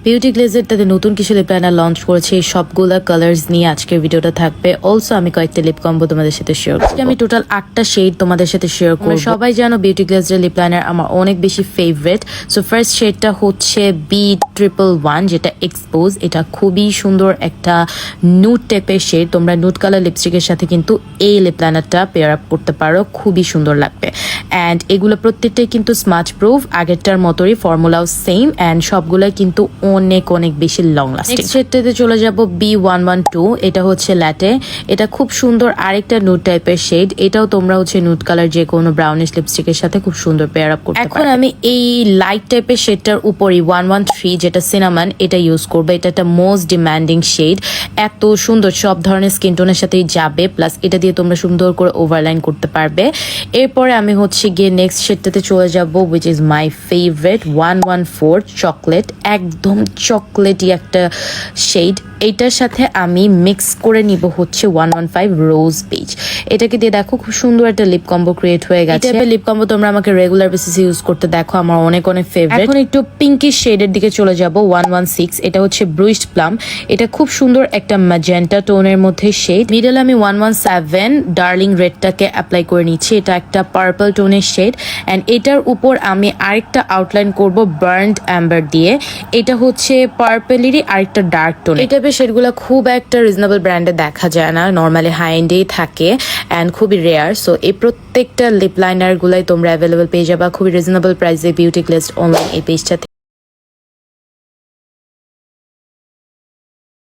Beauty গ্লেজের তাদের নতুন কিছু লিপ লাইনার লঞ্চ করেছে, এই সবগুলা কালার্স নিয়ে আজকের ভিডিওটা থাকবে। অলসো আমি কয়েকটা লিপ কম্বো তোমাদের সাথে শেয়ার করব। আমি টোটাল 8টা শেড তোমাদের সাথে শেয়ার করব। সবাই জানো বিউটি গ্লেজের লিপ লাইনার আমার অনেক বেশি ফেভারিট। সো ফার্স্ট শেডটা হচ্ছে B111, যেটা এক্সপোজ। এটা খুবই সুন্দর একটা নুড টাইপের শেড। তোমরা নুড কালার লিপস্টিকের সাথে কিন্তু এই লিপ লাইনারটা পেয়ার আপ করতে পারো, খুবই সুন্দর লাগবে। অ্যান্ড এগুলো প্রত্যেকটাই কিন্তু স্মাচ প্রুফ, আগেরটার মতোই, ফর্মুলাও সেম, অ্যান্ড সবগুলাই কিন্তু অনেক অনেক বেশি লং লাস্টিং। নেক্সট শেডটাতে চলে যাব B112। এটা হচ্ছে ল্যাটে। এটা খুব সুন্দর আরেকটা নুড টাইপের শেড। এটাও তোমরা হচ্ছে নুড কালার যে কোনো ব্রাউনিশ লিপস্টিকের সাথে খুব সুন্দর পেয়ার আপ করতে পারো। এখন আমি এই লাইট টাইপের শেডটার উপরই 113 যেটা সিনামন, এটা ইউজ করবো। এটা একটা মোস্ট ডিমান্ডিং শেড, এত সুন্দর, সব ধরনের স্কিন টোনের সাথেই যাবে। প্লাস এটা দিয়ে তোমরা সুন্দর করে ওভারলাইন করতে পারবে। এরপরে আমি হচ্ছে গিয়ে নেক্সট শেডটাতে চলে যাব, which is my favourite 114 chocolate. একদম চকলেটই একটা শেড। এইটার সাথে আমি মিক্স করে নিব হচ্ছে 115 রোজ পেজ। এটাকে দিয়ে দেখো খুব সুন্দর একটা লিপ কম্বো ক্রিয়েট হয়ে গেছে। এই লিপ কম্বো তোমরা আমাকে রেগুলার বেসিসে ইউজ করতে দেখো, আমার অনেক অনেক ফেভারিট। এখন একটু পিঙ্কিশ শেডের দিকে চলে যাব, 116। এটা হচ্ছে ব্রুইশড প্লাম। এটা খুব সুন্দর একটা ম্যাজেন্টা টোনের মধ্যে শেড। মিডল আমি 117 ডার্লিং রেডটাকে অ্যাপ্লাই করে নিচ্ছি। এটা একটা পার্পল টোনের শেড, অ্যান্ড এটার উপর আমি আরেকটা আউটলাইন করব বার্নড অ্যাম্বার দিয়ে। এটা হচ্ছে পার্পলেরই আরেকটা ডার্ক টোন। এটা শেডগুলো খুব একটা রিজনেবল ব্র্যান্ডে দেখা যায় না, নর্মালি হাই এন্ডেই থাকে অ্যান্ড খুবই রেয়ার। সো এই প্রত্যেকটা লিপ লাইনার গুলাই তোমরা অ্যাভেলেবল পেয়ে যাবা খুবই রিজনেবল প্রাইসে বিউটি গ্লেজড অনলাইন এই পেজটাতে।